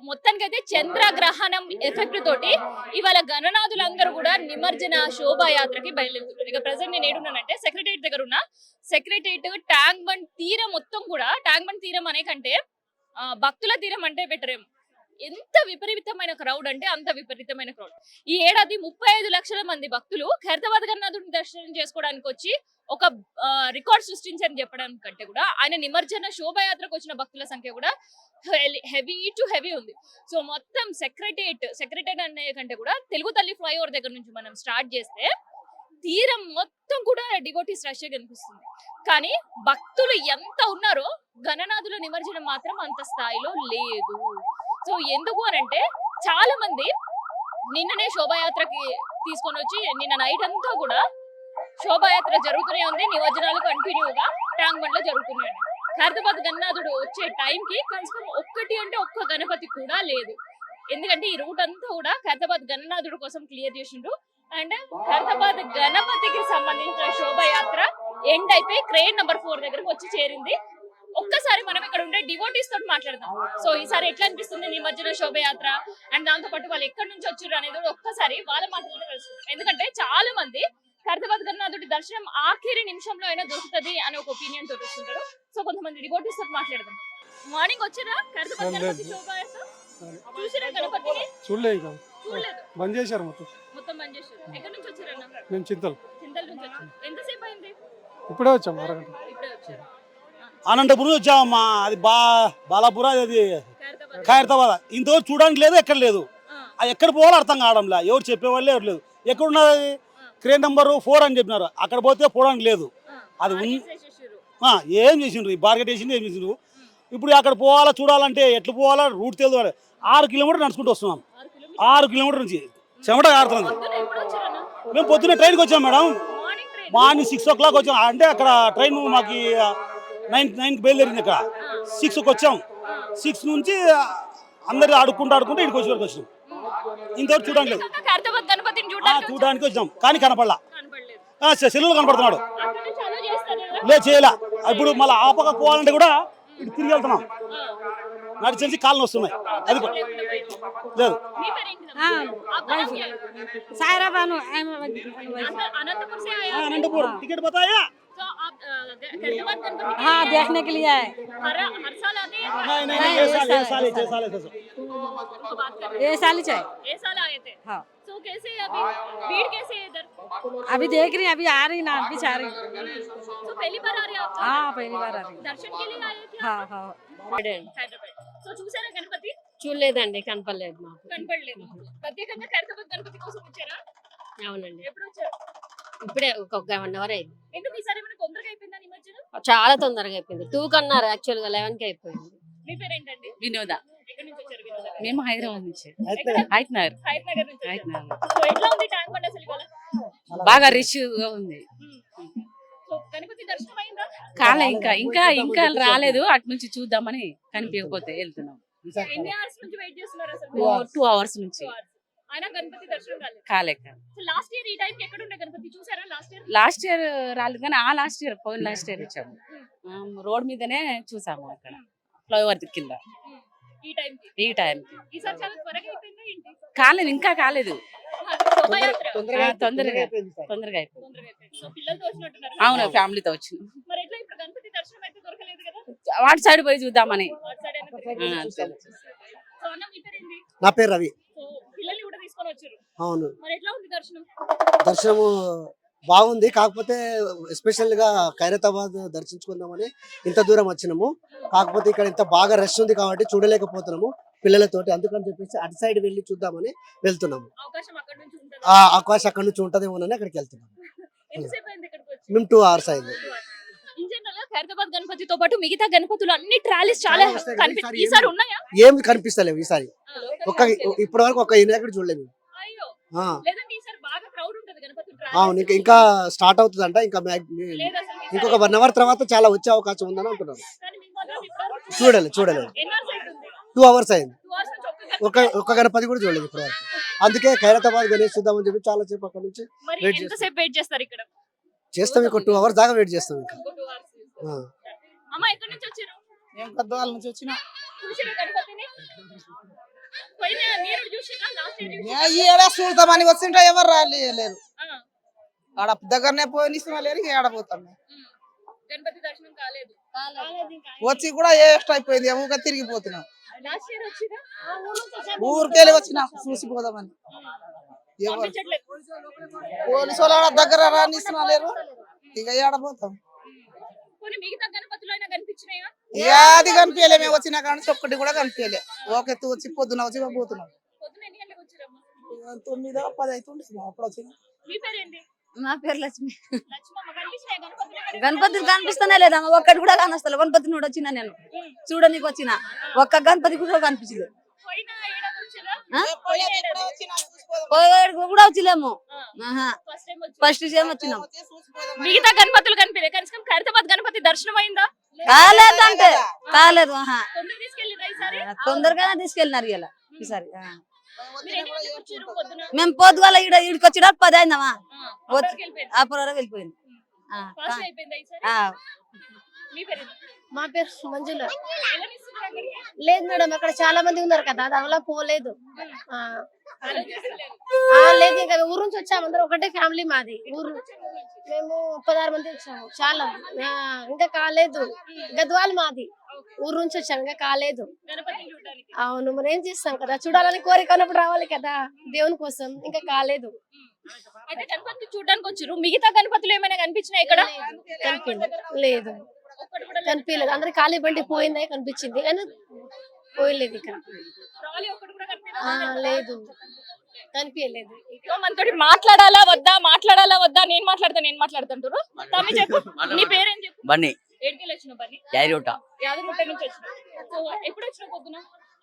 మొత్తానికైతే చంద్రగ్రహణం ఎఫెక్ట్ తోటి ఇవాళ గణనాథులందరూ కూడా నిమజ్జన శోభాయాత్రకి బయలుదేరుతున్నారు. ఇక ప్రజెంట్ నేను ఏడున్నానంటే సెక్రటేరియట్ దగ్గర ఉన్న సెక్రటేరియట్ ట్యాంక్ బండ్ తీరం మొత్తం కూడా ట్యాంక్ బండ్ తీరం అనే కంటే భక్తుల తీరం అంటే బెటర్ ఏమో. ఎంత విపరీతమైన క్రౌడ్ అంటే అంత విపరీతమైన క్రౌడ్. ఈ ఏడాది 35 లక్షల మంది భక్తులు ఖైరతాబాద్ గణనాథుడిని దర్శనం చేసుకోవడానికి వచ్చి ఒక రికార్డ్ సృష్టించని చెప్పడానికి కంటే కూడా ఆయన నిమజ్జన శోభాయాత్రకు వచ్చిన భక్తుల సంఖ్య కూడా హెవీ ఉంది. సో మొత్తం సెక్రటేరియట్ అనే కంటే కూడా తెలుగు తల్లి ఫ్లైఓవర్ దగ్గర నుంచి మనం స్టార్ట్ చేస్తే తీరం మొత్తం కూడా డివోటీస్ రష్ కనిపిస్తుంది. కానీ భక్తులు ఎంత ఉన్నారో గణనాథుల నిమజ్జనం మాత్రం అంత స్థాయిలో లేదు. సో ఎందుకు అనంటే చాలా మంది నిన్ననే శోభాయాత్రకి తీసుకొని వచ్చి నిన్న నైట్ అంతా కూడా శోభాయాత్ర జరుగుతూనే ఉంది. నిమజ్జనాలు కంటిన్యూగా ట్యాంక్ బండ్ లో జరుగుతున్నాయి. ఖైరతాబాద్ గణనాథుడు వచ్చే టైంకి కనీసం ఒక్క గణపతి కూడా లేదు. ఎందుకంటే ఈ రూట్ అంతా కూడా ఖైరతాబాద్ గణనాథుడు కోసం క్లియర్ చేసిండ్రు. అండ్ ఖైరతాబాద్ గణపతికి సంబంధించిన శోభాయాత్ర ఎండ్ అయిపోయి క్రేన్ నెంబర్ 4 దగ్గరకు వచ్చి చేరింది. ఒక్కసారి మనం ఇక్కడ ఉండే డివోటీస్ తోటి మాట్లాడదాం. సో ఈసారి ఎట్లా అనిపిస్తుంది నిమజ్జన శోభయాత్ర అండ్ దాంతో పాటు వాళ్ళు ఎక్కడి నుంచి వచ్చారు అనేది ఒక్కసారి వాళ్ళ మాటల్లో తెలుసుకుంటాం. ఎందుకంటే చాలా మంది ఖైరతాబాద్ గణనాథుడి దర్శనం ఆఖరి నిమిషంలో అయినా దొరుకుతుంది అనే ఒక ఒపీనియన్ తోటి వస్తుంటారు. సో కొంతమంది డివోటీస్ తోటి మాట్లాడదాం. మార్నింగ్ వచ్చారా ఖైరతాబాద్ గణపతి శోభయాత్ర? చూసిరా గణపతిని? చూడలేదు, బంద్ చేశారు. మొత్తం బంద్ చేశారు. ఎక్కడి నుంచి వచ్చారన్న? మేము చింతల్ నుంచి వచ్చారు. ఎంతసేపు అయింది? ఇప్పుడే వచ్చాము, అరగంట. ఇప్పుడే వచ్చారు. అనంతపురం వచ్చామమ్మా. అది బాలాపుర, అది ఖైరతాబాద్. ఇంతవరకు చూడడానికి లేదు, ఎక్కడ లేదు. అది ఎక్కడ పోవాలో అర్థం కావడంలా. ఎవరు చెప్పేవాళ్ళు ఎవరు లేదు. ఎక్కడున్నది? క్రేన్ నెంబర్ 4 అని చెప్పినారు. అక్కడ పోతే పోవడానికి లేదు. అది ఏం చేసిండ్రు? ఈ బార్గెట్ వేసింది ఏం చేసిండ్రు? ఇప్పుడు అక్కడ పోవాలా చూడాలంటే ఎట్లా పోవాలా? రూట్ తెలియదు. 6 కిలోమీటర్ నడుచుకుంటూ వస్తున్నాం. 6 కిలోమీటర్ నుంచి చెమట కారుతుంది. మేము పొద్దున్నే ట్రైన్కి వచ్చాం మేడం. మార్నింగ్ 6 o'clock వచ్చాం. అంటే అక్కడ ట్రైన్ మాకు 9కి బయలుదేరింది. ఇక్కడ 6కి వచ్చాం. 6 నుంచి అందరు ఆడుకుంటూ ఇక్కడికి వచ్చి వరకు వచ్చినాం. ఇంతవరకు చూడడానికి లేదు. చూడడానికి వచ్చాం కానీ కనపడలా. సెల్లులో కనపడుతున్నాడు. లేదు చేయలే. ఇప్పుడు మళ్ళీ ఆ పక్క పోవాలంటే కూడా ఇటు తిరిగి వెళ్తున్నాం. నడిచేసి కాళ్ళు వస్తున్నాయి. అది లేదు. అనంతపురం టికెట్ बताया? हाँ देखने के लिए आए। हर साल आते हैं? नहीं ये साल ये साल आए थे। हाँ तो कैसे अभी भीड़ कैसे है इधर? अभी देख रही हैं, अभी आ रही ना, अभी आ रही। तो पहली बार आ रहे हैं आप? हाँ पहली बार आ रही। दर्शन के लिए आए थे? हाँ हाँ సో చూసారా గణపతి? చూడలేదండి, కనపడలేదు మాకు. కనపడలేదు. ప్రత్యేకంగా ఖైరతాబాద్ గణపతి కోసం వచ్చారా? అవునండి, ఎప్పుడు వచ్చారు? ఇప్పుడే ఒక 1 అవర్ అయింది. ఎందుకు ఈసారి ఏమైనా తొందరగా అయిపోయిందా నిమజ్జనం? చాలా తొందరగా అయిపోయింది. 2 కన్నారు, యాక్చువల్ గా 11కి అయిపోయింది. మీ పేరేంటండి? వినోద. ఎక్కడి నుంచి వచ్చారు వినోద? మేము హైదరాబాద్ నుంచి. హైత్ నగర్ నుంచి వచ్చారు. సో ఎట్లా ఉంది ట్యాంక్ బండ్ అసలు ఇవాళ? బాగా రిచ్ గా ఉంది. సో గణపతి దర్శనం అయిందా? కాలే, ఇంకా రాలేదు. అటు నుంచి చూద్దామని కనిపించకపోతే వెళ్తున్నాం. ఎన్ని అవర్స్ నుంచి వెయిట్ చేస్తున్నారు అసలు? 2 hours నుంచి. అయినా గణపతి దర్శనం కాలేక. సో లాస్ట్ ఇయర్ ఈ టైం కి ఎక్కడ ఉండే గణపతి చూసారా? లాస్ట్ ఇయర్ రాలేదు కానీ లాస్ట్ ఇయర్ వచ్చాము. రోడ్ మీదనే చూసాము. అక్కడ ఫ్లైఓవర్ కింద ఈ టైం కి. ఈసారి చాలా త్వరగా అయిపోయిందా ఏంటి? కాలేదు, ఇంకా కాలేదు. తొందరగా అయిపోయింది. సో పిల్లలతో వచ్చినట్టున్నారు? అవును, ఫ్యామిలీతో వచ్చిన. మరి ఎట్లా ఇప్పుడు గణపతి దర్శనం అయితే దొరకలేదు కదా? వాటి సైడ్ పోయి చూద్దామని. సో అన్న మీ పేరేంటి? నా పేరు రవి. సో పిల్లల్ని కూడా తీసుకొని వచ్చారు. అవును, మరి ఎట్లా ఉంది దర్శనం? దర్శనము బాగుంది. కాకపోతే ఎస్పెషల్ గా ఖైరతాబాద్ దర్శించుకుందామని ఇంత దూరం వచ్చినాము. కాకపోతే ఇక్కడ ఇంత బాగా రష్ ఉంది కాబట్టి చూడలేకపోతున్నాము పిల్లలతోటి. అందుకని చెప్పేసి అటు సైడ్ వెళ్ళి చూద్దామని వెళ్తున్నాము. అవకాశం అక్కడ నుంచి ఉంటదేమోనని అక్కడికి వెళ్తున్నాము. ఎంతసేపు అయింది ఇక్కడికి వచ్చి? మేము 2 hours అయింది. ఇన్ జనరల్ గా ఖైరతాబాద్ గణపతితో పాటు మిగతా గణపతులు అన్ని ట్రాలీస్ చాలా ఈసారి ఉన్నాయా? ఏమి కనిపిస్తలేవు ఈసారి. ఇప్పటి వరకు ఒక వినాయకుడు చూడలేము. అయ్యో, లేదంటే ఈసారి బాగా క్రౌడ్ ఉంటది గణపతి ట్రాలీ. అవును, ఇంకా స్టార్ట్ అవుతుందంట. ఇంకొక 1 hour తర్వాత చాలా వచ్చే అవకాశం ఉందని అంటున్నారు. చూడలేదు. 2 hours అయింది. ఒక గణపతి కూడా చూడలేదు ఇప్పటి వరకు. అందుకే ఖైరతాబాద్ గణేష్ చూద్దామని చెప్పి చాలా సేపు అక్కడ నుంచి వెయిట్ చేస్తారు. ఇక్కడ చేస్తాం. ఇంకో 2 hours దాకా వెయిట్ చేస్తాం. ఇంకా అమ్మ ఎక్కడి నుంచి వచ్చారు? మేము పెద్దవాళ్ళ నుంచి వచ్చినా. చూసారా గణపతిని? పోయిన మీరు చూసినా లాస్ట్ ఇయర్ చూసినా? ఈ ఏడా చూద్దామని వచ్చింటే ఎవరు రాలేరు. ఆ, ఆడ దగ్గరనే పోనిస్తున్నా లేరు, ఇక ఏడ పోతాం మేము. గణపతి దర్శనం కాలేదు. వచ్చి కూడా వేస్ట్ అయిపోయింది, ఊగా తిరిగిపోతున్నాం. లాస్ట్ ఇయర్ వచ్చినా ఊరికెళ్ళి వచ్చినాం చూసిపోదామని. ఎవరు పంపించట్లేదు. పోలీసు వాళ్ళు ఆడ దగ్గర రానిస్తున్నా లేరు, ఇక ఏడ పోతాం. కొన్ని మిగతా గణపతులు అయినా కనిపించినాయా? ఏది కనిపించలే, మేము వచ్చినా కానీ ఒక్కటి కూడా కనిపించలే. ఓకే వచ్చి పొద్దున వచ్చి పోతున్నాం. పొద్దున ఎన్ని గంటలకు వచ్చిరమ్మా? 9, 10 అవుతుంది అప్పుడు వచ్చిన. మీ పేరేంటి? నా పేరు లక్ష్మి. లక్ష్మమ్మ, కనిపించినాయా గణపతులు ఎక్కడ? గణపతి కనిపిస్తానే లేదమ్మ, ఒక్కటి కూడా కానొస్తలే. గణపతి కూడా వచ్చిన నేను చూడనీకి వచ్చిన, ఒక్క గణపతి కూడా కనిపించలేదు. పోయిన ఏడాది వచ్చిరా? ఆ? పోయిన ఏడాది. పోయేడు కూడా వచ్చిలేము. ఆహా, ఫస్ట్ టైం వచ్చి ఫస్ట్ టైం వచ్చినాం. మిగతా గణపతులు కనిపించలే. కనీసం ఖైరతాబాద్ గణపతి దర్శనం అయిందా? కాలేదు అంటే కాలేదు. ఆహా, తొందరగా తీసుకెళ్ళిరా ఈసారి? తొందరగానే తీసుకెళ్ళినారు ఇలా ఈసారి. మీరు ఎన్ని గంటలకు వచ్చిర్రు పొద్దున? మేము పొద్దుగాల ఈడికి వచ్చేటప్పుడు 10 అయిందమ్మా. అప్పటికి వెళ్ళిపోయింది. అప్పుడు వెళ్ళిపోయింది. ఫాస్ట్ అయిపోయిందా ఈసారి? మీ పేరేంటి? మా పేరు మంజుల. ఎలా తీసుకున్నారు అక్కడికి? లేదు మేడం, అక్కడ చాలా మంది ఉన్నారు కదా, దానివల్ల పోలేదు. ఆ, ఆలోచిస్తలేరు. లేదు, ఇంకా ఊరు నుంచి వచ్చాము, అందరం ఒకటే ఫ్యామిలీ మాది. ఊరు మేము 16 మంది వచ్చాము. చాలా ఇంకా కాలేదు. గద్వాల్ మాది, ఊరు నుంచి వచ్చాము, ఇంకా కాలేదు. గణపతిని చూడడానికి. అవును, మరి ఏం చేస్తాం కదా, చూడాలని కోరిక ఉన్నప్పుడు రావాలి కదా దేవుని కోసం. ఇంకా కాలేదు. అయితే గణపతి చూడడానికి వచ్చిర్రు. మిగతా గణపతులు ఏమైనా కనిపించినాయి ఇక్కడ? లేదు, ఒక్కటి కూడా లేదు. కనిపించలేదు. అందరు ఖాళీ బండి పోయిందే కనిపించింది, కానీ పోయలేదు ఇక్కడ. ట్రాలీ ఒక్కటి కూడా ఆ, కనిపించలేదు. లేదు, కనిపించలేదు. మనతోటి మాట్లాడాలా వద్దా, మాట్లాడాలా వద్దా, నేను మాట్లాడుతుంటారు. తమ్మి చెప్పు, నీ పేరేం చెప్పు? బన్నీ ఏడికెళ్ళి వచ్చినావు? బన్నీ యాదగిరిగుట్ట. యాదగిరిగుట్ట నుంచి వచ్చినావు. సో ఎప్పుడు వచ్చినావు పొద్దున?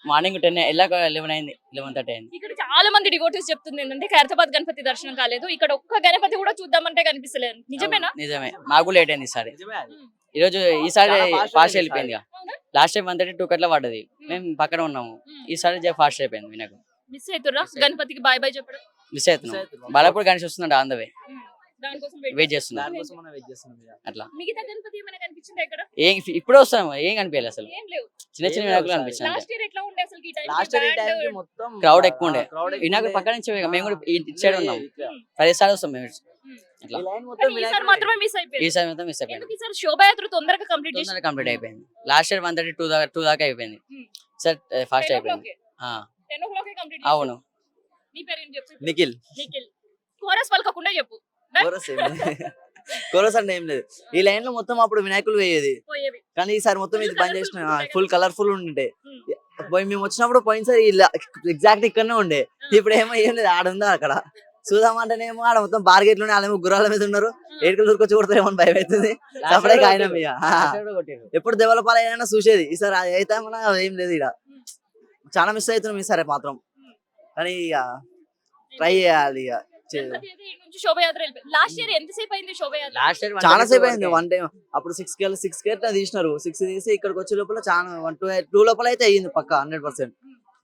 మార్నింగ్ 10 వెళ్ళాక 11 అయింది, 11:30 అయింది. ఇక్కడ చాలా మంది డివోటీస్ చెప్తుంది ఏంటంటే ఖైరతాబాద్ గణపతి దర్శనం కాలేదు, ఇక్కడ ఒక్క గణపతి కూడా చూద్దామంటే కనిపిస్తలేదు. నిజమేనా? నిజమే, మాకు లేట్ అయింది ఈసారి. ఈరోజు ఈసారి ఫాస్ట్ వెళ్ళిపోయింది. లాస్ట్ టైం 1:30 2 గంటల పడ్డది, మేము పక్కన ఉన్నాము. ఈసారి ఫాస్ట్ అయిపోయింది. వినాయకు మిస్ అవుతుర్రా గణపతికి బాయ్ బాయ్ చెప్పడం? మిస్ అవుతున్నాం. బాలాపూర్ గణేష్ వస్తున్నాడు ఆన్ ద వే, దానికోసం వెయిట్ చేస్తున్నాం. అట్లా మిగతా గణపతి ఏమైనా కనిపించిందా ఇక్కడ? ఏం ఇప్పుడే వస్తాము, ఏం కనిపించాలి అసలు. ఏం లేవు. చిన్న చిన్న వినాయకులు కనిపించాయి. లాస్ట్ ఇయర్ ఎట్లా ఉండే అసలు? ఈ టైం క్రౌడ్ ఎక్కువ ఉండే. వినాయకుడు పక్క నుంచి మేము కూడా ఇటు సైడ్ ఉన్నాం. 10 సార్లు వస్తాం మేము అట్లా. ఈసారి మాత్రమే మిస్ అయిపోయింది. ఈసారి మొత్తం మిస్ అయిపోయింది. ఎందుకు ఈసారి శోభాయాత్ర తొందరగా కంప్లీట్ చేసి తొందరగా కంప్లీట్ అయిపోయింది. లాస్ట్ ఇయర్ 1:30 2 దాకా అయిపోయింది. సార్ ఫాస్ట్ అయిపోయింది. 10 o'clock కంప్లీట్. అవును. నీ పేరేం చెప్పు? నిఖిల్. నిఖిల్. కోరస్ పలకకుండా చెప్పు. కోరస్ అంటే ఏం లేదు, ఈ లైన్ లో మొత్తం అప్పుడు వినాయకులు వేయేది, పోయేవి. కానీ ఈసారి మొత్తం ఇది బంద్ చేసిన. ఫుల్ కలర్ఫుల్ ఉండే పోయి మేము వచ్చినప్పుడు పోయినసారి ఇలా ఎగ్జాక్ట్ ఇక్కడనే ఉండే. ఇప్పుడు ఏమో ఏం లేదు, ఆడ ఉందా అక్కడ చూద్దామంటేనేమో ఆడ మొత్తం బార్గెట్లు ఉన్నాయి, వాళ్ళేమో గుర్రాల మీద ఉన్నారు. ఏడుకలు దూరుకొచ్చి కొడతారేమో అని భయం అవుతుంది. సపరేట్ ఆయన ఎప్పుడు దేవలపాల అయినా చూసేది, ఈసారి అది అయితే మన ఏం లేదు. ఇక చాలా మిస్ అవుతున్నాం ఈసారి మాత్రం, కానీ ఇక ట్రై చేయాలి. ఇక గణపతి అయితే ఇటు నుంచి శోభయాత్ర వెళ్ళిపోయింది. లాస్ట్ ఇయర్ ఎంతసేపు అయింది శోభయాత్ర? లాస్ట్ ఇయర్ చాలా సేపు అయింది. 1 టైం అప్పుడు 6 కి తీసినారు. 6 తీసి ఇక్కడికి వచ్చే లోపల చాలా 2 లోపల అయితే అయ్యింది పక్క 100%.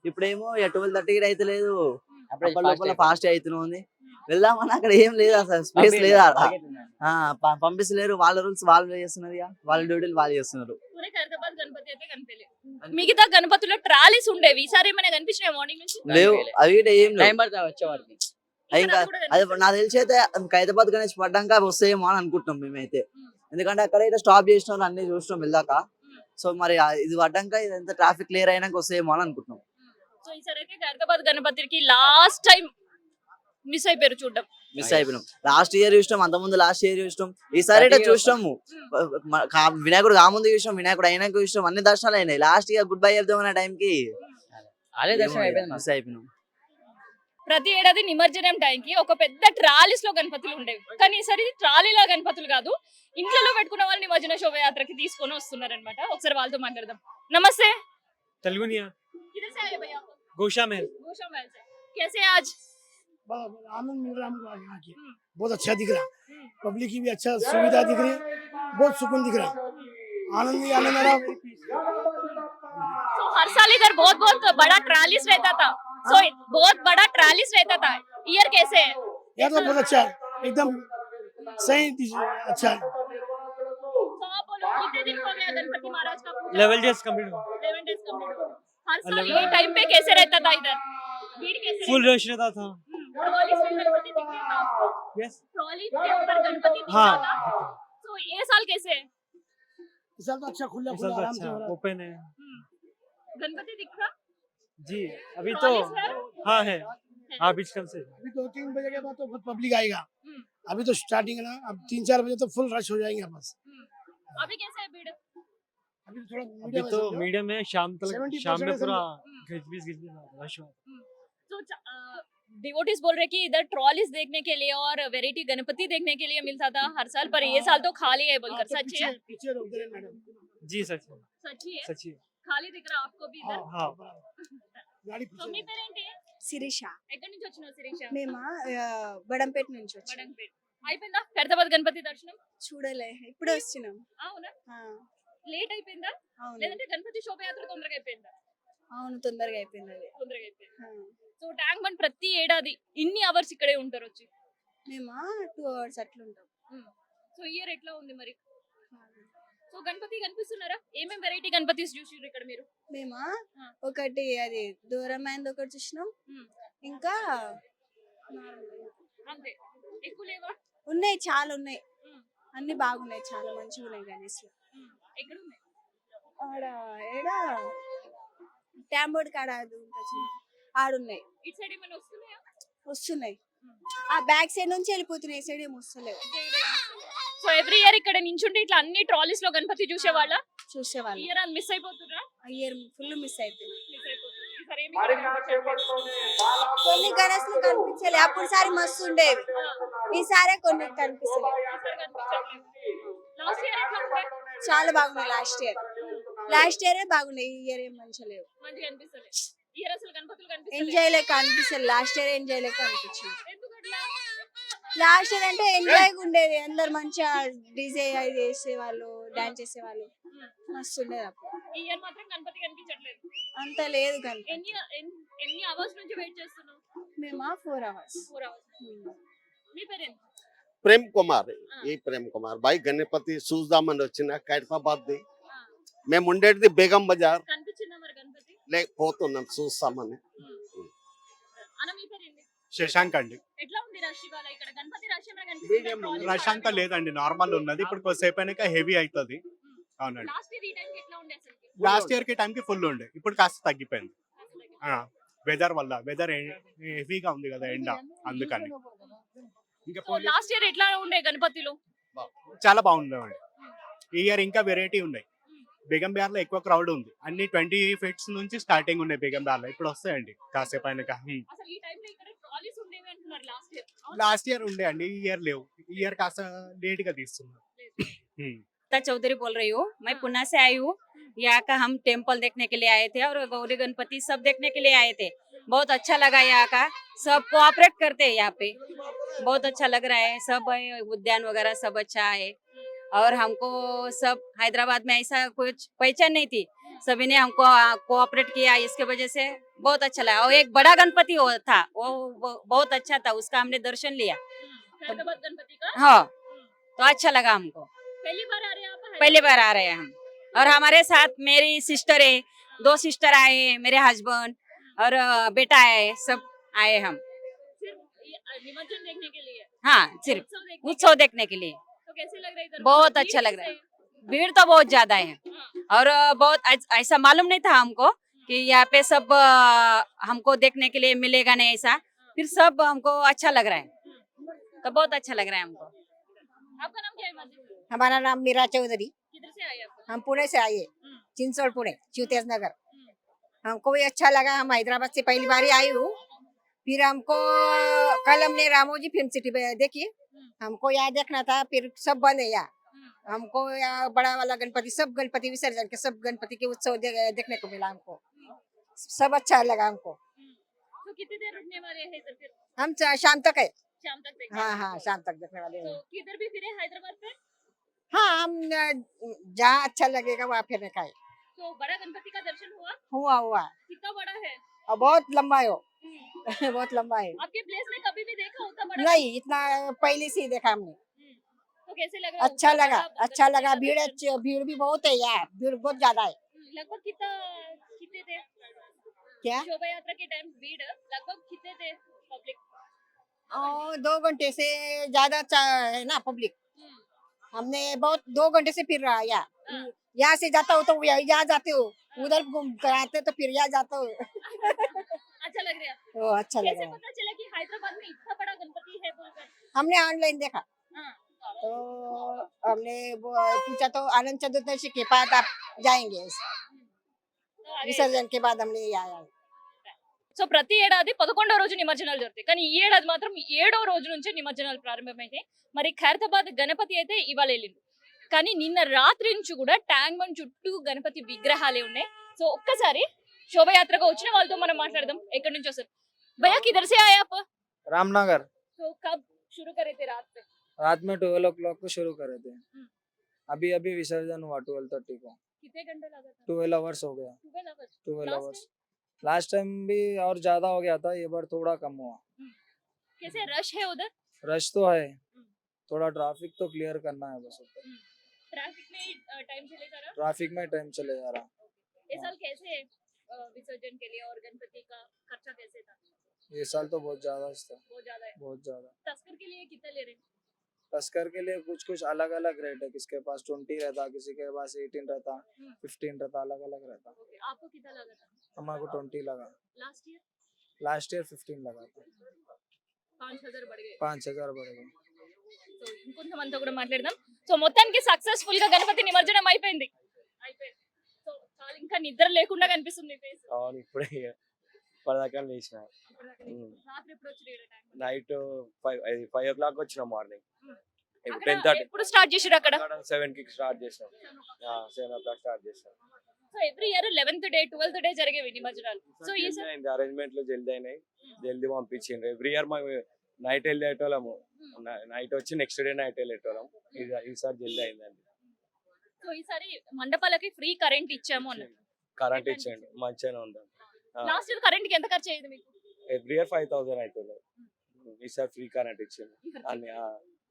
ఇప్పుడేమో 12:30 అయితే లేదు, లోపల ఫాస్ట్ అవుతుంది. వెళ్దామని అక్కడ ఏం లేదు, అసలు స్పేస్ లేదా, పంపిస్తలేరు. వాళ్ళ రూల్స్ వాళ్ళు చేస్తున్నారు, వాళ్ళ డ్యూటీలు వాళ్ళు చేస్తున్నారు. ఖైరతాబాద్ గణపతి అయితే కనిపించలేదు. మిగతా గణపతిలో ట్రాలీస్ ఉండేవి, ఈసారి ఏమైనా కనిపించినాయి మార్నింగ్ నుంచి? లేవు, అవి ఏం లేవు. టైం పడుతుంది వచ్చేవారికి. ఇంకా అది నాకు తెలిసి అయితే ఖైరతాబాద్ గణేష్ పడ్డాక వస్తాయేమో అని అనుకుంటున్నాం మేమైతే. ఎందుకంటే అక్కడ అయితే స్టాప్ చేసిన అన్ని చూసినాం వెళ్ళాక. సో మరి ఇది పడ్డాక ఇదంతా ట్రాఫిక్ క్లియర్ అయినాక వస్తాయేమో అని అనుకుంటున్నాం. సో ఈసారి అయితే ఖైరతాబాద్ గణపతికి లాస్ట్ టైం మిస్ అయిపోయారు చూడడం. మిస్ అయిపోయినాం. లాస్ట్ ఇయర్ చూసినాం, అంతకుముందు లాస్ట్ ఇయర్ చూసినాం, ఈసారి అయితే చూసినాము. వినాయకుడు కాముందు చూసినాం, వినాయకుడు అయినాక చూసినాం, అన్ని దర్శనాలు అయినాయి. లాస్ట్ ఇయర్ గుడ్ బై చెప్దాం అనే టైంకి అదే దర్శనం అయిపోయింది. మిస్ అయిపోయినాం. ప్రతి ఏడాది నిమజ్జనం టైంకి ఒక పెద్ద ట్రాలీస్ లో గణపతులు ఉండేవి, కానీ ఈసారి ట్రాలీలో గణపతులు కాదు, ఇంట్లో పెట్టుకున్న వాళ్ళు నిమజ్జన శోభయాత్రకి తీసుకొని వస్తున్నారన్నమాట. ఒకసారి వాళ్ళతో మాట్లాడదాం. నమస్తే. तेलुगु नहीं है। किधर से आए भैया? गोशा महल। गोशा महल से। कैसे आज? आनंद मिल रहा है हमको यहाँ के, बहुत अच्छा दिख रहा, पब्लिक की भी अच्छा सुविधा दिख रही, बहुत सुकून दिख रहा, आनंद ही आनंद आ रहा। तो हर साल इधर बहुत बहुत बड़ा ट्रालीस रहता था, सो बहुत बड़ा ट्रालीस रहता था, ईयर कैसे है? यार तो बहुत अच्छा है, एकदम सही अच्छा है। तो आप बोलो कितने दिन हो गया गणपति महाराज का पूजा? 11 days कंप्लीट हुआ। 11 days कंप्लीट हुआ। हर साल ये टाइम पे कैसे रहता था इधर? भीड़ कैसे फुल रहती रश रहता था। ट्रॉली से गणपति दिखते था आपको? यस ट्रॉली के ऊपर गणपति दिखता हाँ था। तो ये साल कैसे है? इस साल तो अच्छा खुला इस खुला साल तो आराम से अच्छा हो रहा है। ओपन है गणपति दिख रहा? जी। अभी तो ट्रॉली से? हाँ है हाँ बीच कल से। अभी 2-3 बजे के बाद तो बहुत पब्लिक आएगा। हम्म, अभी तो स्टार्टिंग है ना, अब 3-4 बजे तो फुल रश हो जाएंगे बस। अभी कैसे है भीड़? अभी तो थोड़ा अभी मीडियम है तो समझो। मीडियम है शाम तक 70% शाम में है पूरा समझो। घिच रश हुआ। तो डिवोटीज बोल रहे कि इधर ट्रॉलीज देखने के लिए और वेराइटी गणपति देखने के लिए मिलता था हर साल, पर ये साल तो खाली है हाँ, बोलकर। तो सच है? पीछे रोक दे रहे हैं मैडम। जी सच है सच्ची है? सच्ची है। खाली दिख रहा आपको भी इधर? हाँ गाड़ी సో మీ పేరేంటి? శిరీష ఎక్కడి నుంచి వచ్చినావు శిరీష? మేము బడంపేట నుంచి వచ్చాం బడంపేట్. అయిపోయిందా ఖైరతాబాద్ గణపతి దర్శనం? చూడలే ఇప్పుడే వచ్చినాం అవునా? ఆ, లేట్ అయిపోయిందా? అవును లేదంటే గణపతి శోభయాత్ర తొందరగా అయిపోయిందా? అవును తొందరగా అయిపోయింది అది తొందరగా అయిపోయింది. ఆ, సో ట్యాంక్ బండ్ ప్రతి ఏడాది ఇన్ని అవర్స్ ఇక్కడే ఉంటారు వచ్చి. మేము 2 అవర్స్ అట్లుంటాం సో ఇయర్ ఎట్లా ఉంది మరి? సో గణపతి కనిపిస్తున్నారా? ఏమేం వెరైటీ గణపతిస్ చూసిర్రు ఇక్కడ మీరు? మేము ఆ. ఒకటి అది దూరమైంది ఒకటి చూసినాం ఉమ్, ఇంకా అంతే. ఎక్కువ లేవా? ఉన్నాయి చాలా ఉన్నాయి ఉమ్, అన్ని బాగున్నాయి చాలా మంచిగా ఉన్నాయి గణేష్ ఎక్కడ ఉన్నాయి? ఆడ ఏడ ట్యాంబోర్డ్ కాడ అది ఉంటుంది చూడు, ఆడున్నాయి ఇటు సైడ్ ఏమైనా వస్తున్నాయా? వస్తున్నాయి ఆ బ్యాక్ సైడ్ నుంచి వెళ్ళిపోతున్నాయి ఈ సైడ్ ఏం వస్తలేవు సో ఎవ్రీ ఇయర్ ఇక్కడ నించుంటే ఇట్లా అన్ని ట్రాలీస్ లో గణపతి చూసేవాళ్ళ? చూసేవాళ్ళు ఇయర్ అది మిస్ అయిపోతున్నా? ఇయర్ ఫుల్ మిస్ అయిపోయింది మిస్ అయిపోతుంది. ఈసారి ఏమి కనిపించట్లేదు. కొన్ని గణేష్లు కనిపించలే అప్పుడు సారి మస్తు ఉండేవి ఈసారి కొన్ని కనిపిస్తలే ఈసారి కనిపించట్లేదు. లాస్ట్ ఇయర్ ఎట్లా ఉండే? చాలా బాగున్నాయి లాస్ట్ ఇయర్ బాగున్నాయి ఈ ఇయర్ ఏం మంచిగా లేవు మంచిగా అనిపిస్తలేదు. ఇయర్ అసలు గణపతులు కనిపిస్తలేదు. ఎంజాయ్ లేక అనిపిస్తుంది లాస్ట్ ఇయర్ ఎంజాయ్ లేక అనిపించింది ఎందుకు అట్లా? లాస్ట్ ఇయర్ అంటే ఎంజాయ్ ఉండేది అందరు మంచిగా డీజే అది చేసేవాళ్ళు డాన్స్ చేసేవాళ్ళు మస్తు ఉండేది అప్పుడు ఈ ఇయర్ మాత్రం గణపతి కనిపించట్లేదు. అంత లేదు కానీ ఎన్ని అవర్స్ నుంచి వెయిట్ చేస్తున్నావు? మేము 4 అవర్స్ 4 అవర్స్. మీ పేరేంటి? ప్రేమ్ కుమార్ ఈ ప్రేమ్ కుమార్ బాయ్ గణపతి చూద్దామని వచ్చిన ఖైరతాబాద్ మేము ఉండేది బేగం బజార్ కనిపించిందా మరి గణపతి? లేకపోతున్నాం చూస్తామని. అన్న మీ పేరేంటి? శశాంక్ అండి. ఎట్లా ఉంది రష్ ఇవాళ ఇక్కడ? గణపతి రష్ ఏమైనా కనిపిస్తుందా? రష్ అంతా లేదండి, నార్మల్ ఉన్నది. ఇప్పుడు కొద్దిసేపు అయినాక హెవీ అవుతుంది. అవునండి. లాస్ట్ ఇయర్ ఈ టైం ఎట్లా ఉండే అసలు? లాస్ట్ ఇయర్ కి టైం కి ఫుల్ ఉండే, ఇప్పుడు కాస్త తగ్గిపోయింది. వెదర్ వల్ల వెదర్ హెవీగా ఉంది కదా ఎండ, అందుకని. ఇంకా సో లాస్ట్ ఇయర్ ఎట్లా ఉండే గణపతిలో? చాలా బాగుండేవండి. ఈ ఇయర్ ఇంకా వెరైటీ ఉన్నాయి. బేగం బిహార్ లో ఎక్కువ క్రౌడ్ ఉంది. అన్ని 20 ఫీట్స్ నుంచి స్టార్టింగ్ ఉన్నాయి బేగం బిహార్ లో. ఇప్పుడు వస్తాయండి కాసేపు అయినాక. అసలు ఈ టైంలో ఇక్కడ ట్రాలీస్ ఉండేవి అంటున్నారు లాస్ట్ ఇయర్. లాస్ట్ ఇయర్ ఉండే అండి, ఈ ఇయర్ లేవు. ఈ ఇయర్ కాస్త లేట్ గా తీస్తున్నారు. चौधरी बोल रही हूँ। मैं पुणे से आई हूँ। यहाँ का हम टेम्पल देखने के लिए आए थे और गौरी गणपति सब देखने के लिए आए थे। बहुत अच्छा लगा यहाँ का, सब कोऑपरेट करते हैं यहाँ पे, बहुत अच्छा लग रहा है। सब उद्यान वगैरह सब अच्छा है और हमको सब हैदराबाद में ऐसा कुछ पहचान नहीं थी, सभी ने हमको कोऑपरेट किया, इसके वजह से बहुत अच्छा लगा। और एक बड़ा गणपति था वो बहुत अच्छा था, उसका हमने दर्शन लिया। ఖైరతాబాద్ గణపతి का? हाँ, तो अच्छा लगा हमको। पहली बार आ रहे हैं आप? पहली बार आ रहे हैं हम, और हमारे साथ मेरी सिस्टर है, 2 सिस्टर आए हैं, मेरे हस्बैंड और बेटा है, सब आए हम। सिर्फ निमज्जन देखने के लिए? हाँ, सिर्फ उत्सव देखने के लिए। तो कैसे लग रहा है इधर? बहुत अच्छा लग रहा है। भीड़ तो बहुत ज्यादा है और बहुत ऐसा मालूम नहीं था हमको कि यहाँ पे सब हमको देखने के लिए मिलेगा नहीं ऐसा, फिर सब हमको अच्छा लग रहा है, तो बहुत अच्छा लग रहा है हमको। आपका नाम क्या है माजी? हमारा नाम मीरा चौधरी, किधर से आए आप? हम पुणे से आए, चिंचोड़ पुणे, शिवतेज नगर। हमको भी अच्छा लगा, हम हैदराबाद से पहली बार ही आई हूँ। फिर हमको कल हमने रामोजी फिल्म सिटी देखी, हमको यहाँ देखना था, फिर सब बंद है यहाँ। हमको यहाँ बड़ा वाला गणपति, सब गणपति विसर्जन के सब गणपति के उत्सव देखने को मिला हमको, सब अच्छा लगा हमको। तो कितनी देर रुकने वाले हैं इधर फिर? हम शाम तक है। शाम तक देखने? हाँ हाँ, शाम तक देखने वाले तो हैं। किधर भी फिरे हैदराबाद में? हाँ, हम जहाँ अच्छा लगेगा वहाँ फिरने का है। तो बड़ा गणपति का दर्शन हुआ? हुआ कितना बड़ा है? और बहुत लंबा है वो बहुत लंबा है। आपके प्लेस में कभी भी देखा होता बड़ा? नहीं, इतना पहले से ही देखा हमने। तो कैसे लग रहा है? अच्छा ऊपर लगा, बड़ा अच्छा गणपति लगा। का भीड़ दर्शन? भीड़ भी बहुत है यार, भीड़ बहुत ज्यादा है। लगभग कितने थे? क्या शोभा यात्रा के टाइम भीड़ लगभग कितने थे पब्लिक? और 2 घंटे से ज्यादा है ना पब्लिक। हमने बहुत 2 घंटे से फिर रहा यहाँ से जाता हूँ तो यहाँ जाते हो, उधर घूम कर आते तो फिर यहाँ जाता हूँ। अच्छा लग रहा है। तो अच्छा कैसे लगा। पता चला कि हैदराबाद में इतना बड़ा गणपति है बोलकर? हमने ऑनलाइन देखा हाँ। तो हमने पूछा तो आनंद चतुर्दशी के बाद आप जाएंगे, तो आगे विसर्जन के बाद हमने यहाँ आए। సో ప్రతి ఏడాది 11వ రోజు నిమజ్జనాలు జరుగుతాయి, కానీ ఈ ఏడాది మాత్రం 7వ రోజు నుంచి నిమజ్జనాలు ప్రారంభమైనాయి. మరి ఖైరతాబాద్ గణపతి అయితే ఇవాళ వెళ్ళింది, కానీ నిన్న రాత్రి నుంచి కూడా ట్యాంక్ బండ్ చుట్టూ గణపతి విగ్రహాలే ఉన్నాయి. సో ఒక్కసారి శోభయాత్రగా వచ్చిన వాళ్ళతో మనం మాట్లాడదాం. ఎక్కడి నుంచి వస్తారు భయ్యా? కిధర్ సే ఆయే ఆప్? रामनगर। సో కబ్ शुरू करे थे रात में? रात में 12 o'clock को शुरू करे थे। अभी अभी विसर्जन हुआ 12:30 को। कितने घंटे लगा था? 12 hours हो गया। 12 hours 12 Last hours। Last time भी और ज्यादा हो गया था, ये बार थोड़ा कम हुआ। कैसे रश है उधर? रश तो है, थोड़ा ट्रैफिक तो क्लियर करना है बस। ट्रैफिक में टाइम चलेगा रहा? ट्रैफिक में टाइम चले जा रहा। इस साल कैसे है विसर्जन के लिए और गणपति का खर्चा कैसे था? ये साल तो बहुत ज्यादा था, बहुत ज्यादा है। बहुत ज्यादा। तस्कर के लिए कितना ले रहे हैं? तस्कर के लिए कुछ कुछ अलग अलग रेट है, किसके पास 20 रहता, किसी के पास 18 रहता, 15 रहता, अलग अलग रहता। ओके, आपको कितना लगा था हमारे को 20 लगा। Last year? लास्ट ईयर 15 लगा था। 5000 बढ़ गए. 5000 बढ़ गए। సో ఇంకొంతమందితో కూడా మాట్లాడదాం. సో మొత్తానికి సక్సెస్ఫుల్ గా గణపతి నిమజ్జనం అయిపోయింది. సో చాలా ఇంకా నిద్ర లేకుండా కనిపిస్తుంది ఫేస్. అవును, ఇప్పుడే పడదాకా లేచిన. రాత్రి ఎప్పుడు వచ్చి టైం? నైట్ 5 o'clock వచ్చిన, మార్నింగ్ అక్కడ 10:30. ఎప్పుడు స్టార్ట్ చేసిరు అక్కడ? 7 కి స్టార్ట్ చేసాం. 7 o'clock స్టార్ట్ చేసాం. So every year 11th day 12th day జరిగేవి నిమజ్జనాలు. సో ఈ అరేంజ్మెంట్లు జల్దీ అయినాయి, జల్దీ పంపించిండ్రు. ఎవ్రీ ఇయర్ మేము నైట్ వెళ్ళేటోళ్ళము, నైట్ వచ్చి నెక్స్ట్ డే నైట్ వెళ్ళేటోళ్ళం. ఈసారి జల్దీ అయిందండి. సో ఈసారి మండపాలకి ఫ్రీ కరెంట్ ఇచ్చాము అన్నారు. కరెంట్ ఇచ్చేయండి, మంచిగానే ఉంది. లాస్ట్ ఇయర్ కరెంట్ కి ఎంత ఖర్చు అయ్యింది మీకు? ఎవ్రీ ఇయర్ 5000 అవుతుంది. ఈసారి ఫ్రీ కరెంట్ ఇచ్చింది. అన్ని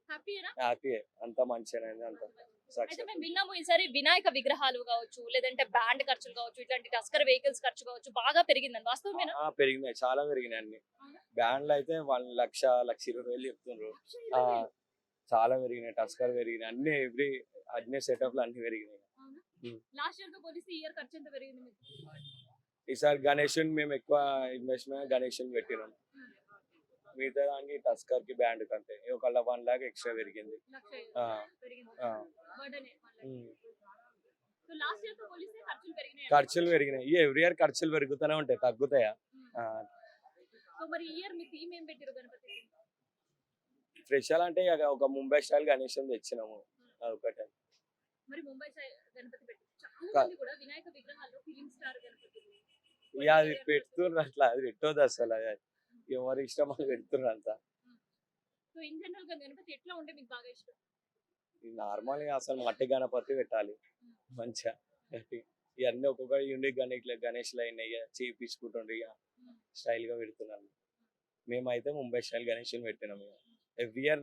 హ్యాపీయేనా? హ్యాపీ, అంత మంచిగానే అంత అయితే సక్సెస్. మేము విన్నాము ఈసారి వినాయక విగ్రహాలు కావచ్చు, లేదంటే బ్యాండ్ ఖర్చులు కావచ్చు, ఇట్లాంటి టస్కర్ వెహికల్స్ ఖర్చు కావచ్చు బాగా పెరిగిందని వాస్తవమేనా? పెరిగినాయి, చాలా పెరిగినాయి అన్ని. బ్యాండ్లు అయితే 1,20,000 చెప్తున్నారు. చాలా పెరిగినాయి, టస్కర్ పెరిగినాయి, అన్ని సెటప్లు అన్ని పెరిగినాయి. లాస్ట్ ఇయర్ తో పోలిస్తే ఈ ఇయర్ ఖర్చు ఎంత పెరిగింది మీకు? ఈసారి గణేషన్ మేము ఎక్కువ ఇన్వెస్ట్మెంట్ గణేషన్ పెట్టినాం. మిగతా దానికి టస్కర్ కి బ్యాండ్ కంటే ఒక 1 lakh ఎక్స్ట్రా పెరిగింది. ఖర్చులు పెరిగినాయి. ఎవ్రీ ఇయర్ ఖర్చులు పెరుగుతూనే ఉంటాయి, తగ్గుతాయా? స్పెషల్ అంటే ఇక ఒక ముంబై స్టైల్ గణేశం తెచ్చినాము, అదొకటే. ఇక అది పెడుతున్నారు, అట్లా అది పెట్టొద్దు అసలు. అది ఎవరి ఇష్టం అది పెడుతున్నారు అంతా. నార్మల్ గా అసలు మట్టి గణపతి పెట్టాలి మంచిగా. ఇవన్నీ ఒక్కొక్క యూనిక్ గణేష్లు అయినాయి, చేయించుకుంటుండ్రు, ఇక స్టైల్ గా పెడుతున్నాను. మేమైతే ముంబై స్టైల్ గణేష్ని పెట్టినాం. ఇక ఎవ్రీ ఇయర్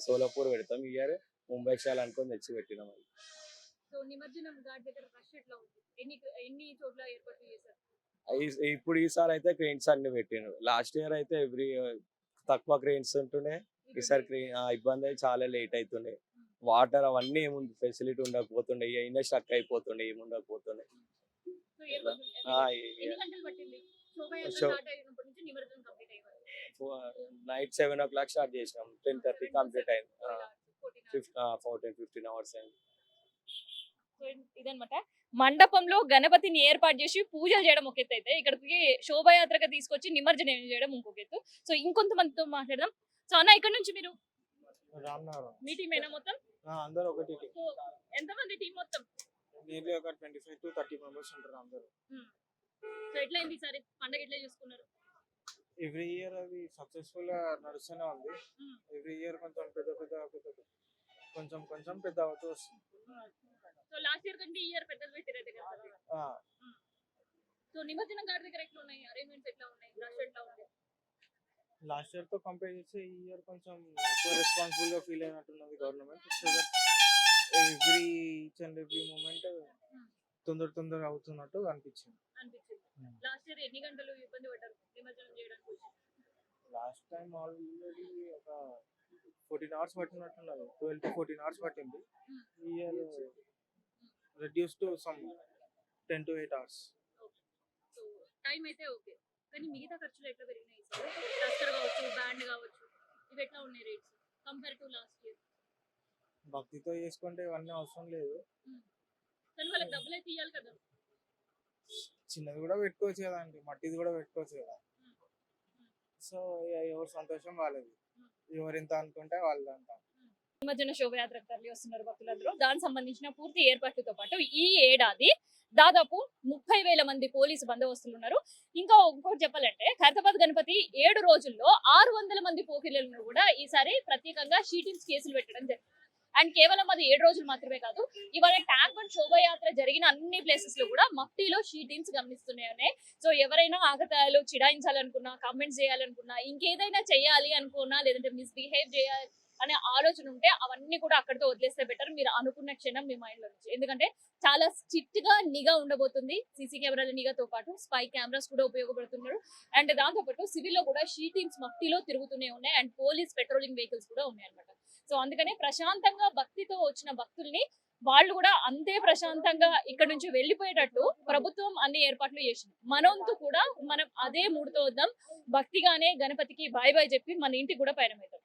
సోలాపూర్ పెడతాం, ఈ ఇయర్ ముంబై స్టైల్ అనుకొని తెచ్చి పెట్టినాం. ఇప్పుడు ఈసారి అయితే క్రెయిన్స్ అన్ని పెట్టినారు. లాస్ట్ ఇయర్ అయితే తక్కువ క్రెయిన్స్ ఉంటుండే, ఈసారి ఇబ్బంది అయి చాలా లేట్ అవుతుండే. వాటర్ అవన్నీ ఏముంది ఫెసిలిటీ ఉండకపోతుండే, అయినా స్టక్ అయిపోతుండే, ఏముండకపోతుండే. నైట్ 7 o'clock స్టార్ట్ చేసినాం, 10:30 కంప్లీట్ అయింది. 14-15 hours అయింది. ఇదన్నమాట మండపంలో గణపతిని ఏర్పాటు చేసి పూజలు చేయడం ఒక ఎత్తు అయితే, ఇక్కడికి శోభయాత్రగా తీసుకొచ్చి నిమజ్జనం చేయడం ఇంకొక ఎత్తు. సో ఇంకొంతమందితో మాట్లాడదాం. సో అన్న, ఇక్కడ నుంచి మీరు మీ టీమేనా మొత్తం? అందరూ ఒకటి. ఎంతమంది టీం మొత్తం? నియర్లీ ఒక 25 to 30 members ఉంటారు అందరూ. సో ఎట్లా అయింది ఈసారి పండగ, ఎట్లా చూసుకున్నారు? ఎవ్రీ ఇయర్ అది సక్సెస్ఫుల్ గా నడుస్తూనే ఉంది. ఎవ్రీ ఇయర్ కొంచెం పెద్ద అవుతూ వస్తుంది. సో లాస్ట్ ఇయర్ కంటే ఈ ఇయర్ పెద్దది పెట్టిరైతే కదా. సో నిమజ్జనం గాడి దగ్గర ఎట్లా ఉన్నాయి అరేంజ్మెంట్స్, ఎట్లా ఉన్నాయి, రష్ ఎట్లా ఉంది? లాస్ట్ ఇయర్ తో కంపేర్ చేస్తే ఈ ఇయర్ కొంచెం ఎక్కువ రెస్పాన్సిబుల్ గా ఫీల్ అయినట్టున్నది government. So each and every moment తొందర అవుతున్నట్టు అనిపించింది. లాస్ట్ లాస్ట్ ఇయర్ ఎన్ని గంటలు ఇబ్బంది పడ్డారు నిమజ్జనం చేయడానికి? లాస్ట్ టైం ఆల్రెడీ ఒక 14 hours పట్టినట్టున్నది, 12 to 14 hours పట్టింది. ఈ year reduce to some 10 to 8 hours. So time అయితే ఓకే, కానీ మిగతా ఖర్చులు ఎట్లా పెరిగినాయి సార్? డస్టర్ కావచ్చు, బ్యాండ్ కావచ్చు, ఇవి ఎట్లా ఉన్నాయి rates compare to last year? భక్తితో చేసుకుంటే ఇవన్నీ అవసరం లేదు, కానీ వాళ్ళకి డబ్బులు అయితే ఇవ్వాలి కదా. చిన్నది కూడా పెట్టుకోవచ్చు కదా అండి, మట్టిది కూడా పెట్టుకోవచ్చు కదా. సో ఎవరు సంతోషం వాళ్ళది, ఎవరు ఎంత అనుకుంటే వాళ్ళు అంత. నిమజ్జన శోభయాత్రకు తరలి వస్తున్నారు భక్తులందరూ. దానికి సంబంధించిన పూర్తి ఏర్పాట్లతో పాటు ఈ ఏడాది దాదాపు 30,000 మంది పోలీసు బందోబస్తులు ఉన్నారు. ఇంకా ఇంకోటి చెప్పాలంటే ఖైరతాబాద్ గణపతి 7 రోజుల్లో 600 మంది పోకిరీలను కూడా ఈసారి ప్రత్యేకంగా షీటింగ్స్ కేసులు పెట్టడం జరిగింది. అండ్ కేవలం అది 7 రోజులు మాత్రమే కాదు, ఇవాళ ట్యాంక్ బండ్ శోభయాత్ర జరిగిన అన్ని ప్లేసెస్ లో కూడా మఫ్టీలో షీటింగ్స్ గమనిస్తున్నాయనే. సో ఎవరైనా ఆగతాయాలు చిడాయించాలనుకున్నా, కామెంట్స్ చేయాలనుకున్నా, ఇంకేదైనా చేయాలి అనుకున్నా, లేదంటే మిస్బిహేవ్ చేయాలి అనే ఆలోచన ఉంటే అవన్నీ కూడా అక్కడితో వదిలేస్తే బెటర్, మీరు అనుకున్న క్షణం మీ మైండ్ లో నుంచి. ఎందుకంటే చాలా స్ట్రిక్ట్ గా నిఘా ఉండబోతుంది. సీసీ కెమెరాల నిఘాతో పాటు స్పై కెమెరాస్ కూడా ఉపయోగపడుతున్నారు. అండ్ దాంతో పాటు సివిల్ లో కూడా షీటింగ్స్ మఫ్టీలో తిరుగుతూనే ఉన్నాయి. అండ్ పోలీస్ పెట్రోలింగ్ వెహికల్స్ కూడా ఉన్నాయి అన్నమాట. సో అందుకనే ప్రశాంతంగా భక్తితో వచ్చిన భక్తుల్ని వాళ్ళు కూడా అంతే ప్రశాంతంగా ఇక్కడ నుంచి వెళ్ళిపోయేటట్టు ప్రభుత్వం అన్ని ఏర్పాట్లు చేసింది. మనంతు కూడా మనం అదే మూడుతో వద్దాం, భక్తిగానే గణపతికి బాయ్ బాయ్ చెప్పి మన ఇంటికి కూడా పయనమవుతాం.